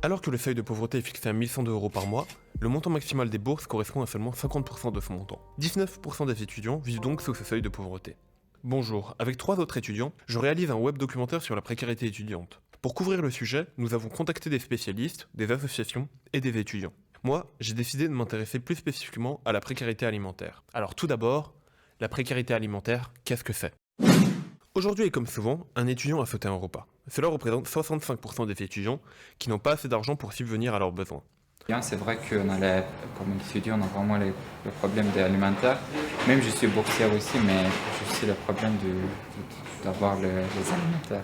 Alors que le seuil de pauvreté est fixé à 1102 € par mois, le montant maximal des bourses correspond à seulement 50% de ce montant. 19% des étudiants vivent donc sous ce seuil de pauvreté. Bonjour, avec 3 autres étudiants, je réalise un web documentaire sur la précarité étudiante. Pour couvrir le sujet, nous avons contacté des spécialistes, des associations et des étudiants. Moi, j'ai décidé de m'intéresser plus spécifiquement à la précarité alimentaire. Alors tout d'abord, la précarité alimentaire, qu'est-ce que c'est ? Aujourd'hui et comme souvent, un étudiant a sauté un repas. Cela représente 65% des étudiants qui n'ont pas assez d'argent pour subvenir à leurs besoins. C'est vrai qu'on a comme étudiant, on a vraiment le problème de l'alimentaire. Même je suis boursier aussi, mais j'ai aussi le problème d'avoir les alimentaires.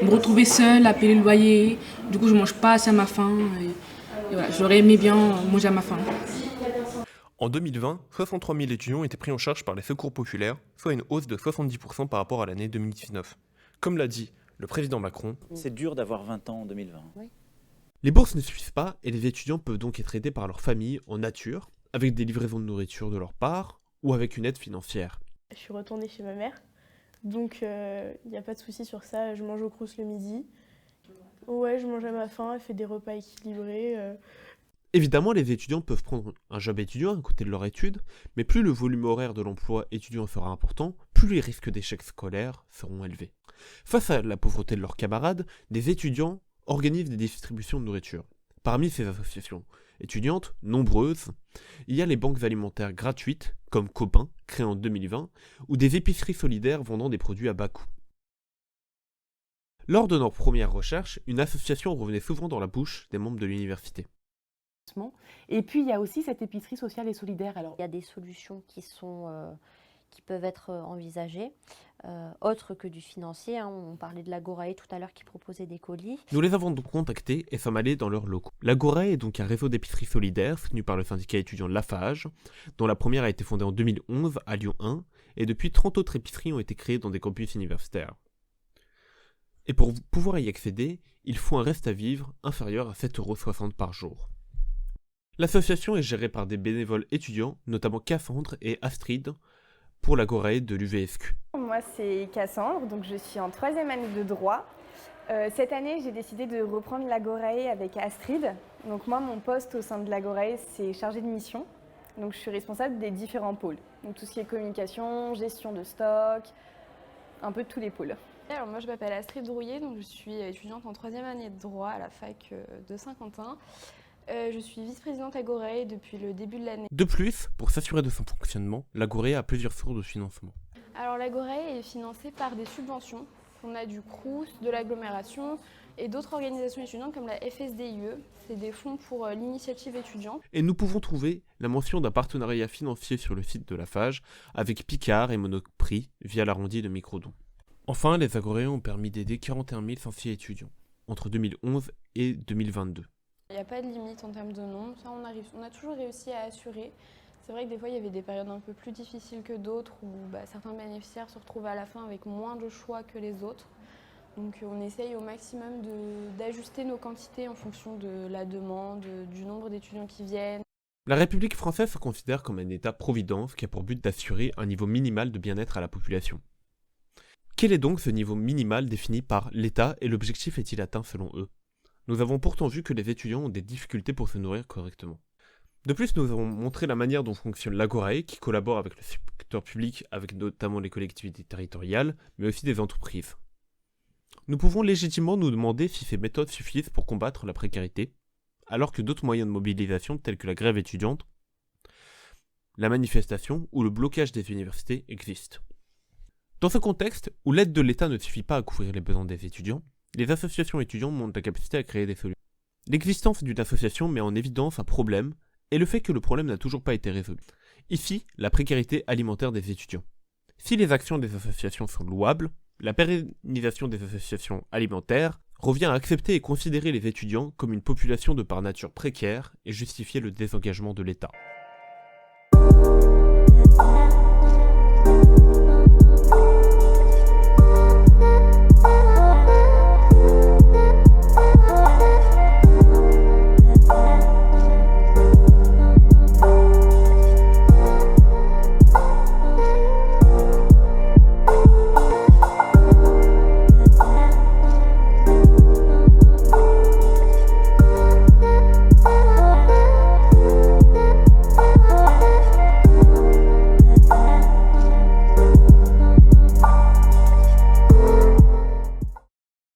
Me retrouver seule à payer le loyer, du coup je mange pas assez à ma faim. Et voilà, j'aurais aimé bien manger à ma faim. En 2020, 63 000 étudiants étaient pris en charge par les secours populaires, soit une hausse de 70% par rapport à l'année 2019. Comme l'a dit le président Macron, c'est dur d'avoir 20 ans en 2020. Oui. Les bourses ne suffisent pas et les étudiants peuvent donc être aidés par leur famille en nature, avec des livraisons de nourriture de leur part ou avec une aide financière. Je suis retournée chez ma mère, donc il n'y a pas de souci sur ça, je mange au Crous le midi. Ouais, je mange à ma faim, elle fait des repas équilibrés. Évidemment, les étudiants peuvent prendre un job étudiant à côté de leur étude, mais plus le volume horaire de l'emploi étudiant sera important, plus les risques d'échec scolaire seront élevés. Face à la pauvreté de leurs camarades, des étudiants organisent des distributions de nourriture. Parmi ces associations étudiantes, nombreuses, il y a les banques alimentaires gratuites, comme Copain, créées en 2020, ou des épiceries solidaires vendant des produits à bas coût. Lors de nos premières recherches, une association revenait souvent dans la bouche des membres de l'université. Et puis il y a aussi cette épicerie sociale et solidaire. Alors, il y a des solutions qui peuvent être envisagées, autres que du financier. On parlait de l'Agorae tout à l'heure qui proposait des colis. Nous les avons donc contactés et sommes allés dans leurs locaux. L'Agorae est donc un réseau d'épiceries solidaires soutenu par le syndicat étudiant de Lafage, dont la première a été fondée en 2011 à Lyon 1, et depuis 30 autres épiceries ont été créées dans des campus universitaires. Et pour pouvoir y accéder, il faut un reste à vivre inférieur à 7,60 € par jour. L'association est gérée par des bénévoles étudiants, notamment Cassandre et Astrid, pour l'Agorae de l'UVSQ. Moi c'est Cassandre, donc je suis en 3e année de droit. Cette année j'ai décidé de reprendre l'Agorae avec Astrid. Donc moi mon poste au sein de l'Agorae c'est chargé de mission. Donc je suis responsable des différents pôles. Donc tout ce qui est communication, gestion de stock, un peu de tous les pôles. Alors moi je m'appelle Astrid Drouillet, donc je suis étudiante en 3e année de droit à la fac de Saint-Quentin. Je suis vice-présidente Agorae depuis le début de l'année. De plus, pour s'assurer de son fonctionnement, l'Agorae a plusieurs sources de financement. Alors l'Agorae est financée par des subventions qu'on a du Crous, de l'agglomération et d'autres organisations étudiantes comme la FSDIE. C'est des fonds pour l'initiative étudiante. Et nous pouvons trouver la mention d'un partenariat financier sur le site de Lafage avec Picard et Monoprix via l'arrondi de microdons. Enfin, les Agorae ont permis d'aider 41 500 étudiants entre 2011 et 2022. Il n'y a pas de limite en termes de nombre, ça on a toujours réussi à assurer. C'est vrai que des fois il y avait des périodes un peu plus difficiles que d'autres où certains bénéficiaires se retrouvaient à la fin avec moins de choix que les autres. Donc on essaye au maximum d'ajuster nos quantités en fonction de la demande, du nombre d'étudiants qui viennent. La République française se considère comme un État-providence qui a pour but d'assurer un niveau minimal de bien-être à la population. Quel est donc ce niveau minimal défini par l'État et l'objectif est-il atteint selon eux ? Nous avons pourtant vu que les étudiants ont des difficultés pour se nourrir correctement. De plus, nous avons montré la manière dont fonctionne l'Agorae, qui collabore avec le secteur public, avec notamment les collectivités territoriales, mais aussi des entreprises. Nous pouvons légitimement nous demander si ces méthodes suffisent pour combattre la précarité, alors que d'autres moyens de mobilisation, tels que la grève étudiante, la manifestation ou le blocage des universités existent. Dans ce contexte, où l'aide de l'État ne suffit pas à couvrir les besoins des étudiants, les associations étudiantes montrent la capacité à créer des solutions. L'existence d'une association met en évidence un problème et le fait que le problème n'a toujours pas été résolu. Ici, la précarité alimentaire des étudiants. Si les actions des associations sont louables, la pérennisation des associations alimentaires revient à accepter et considérer les étudiants comme une population de par nature précaire et justifier le désengagement de l'État.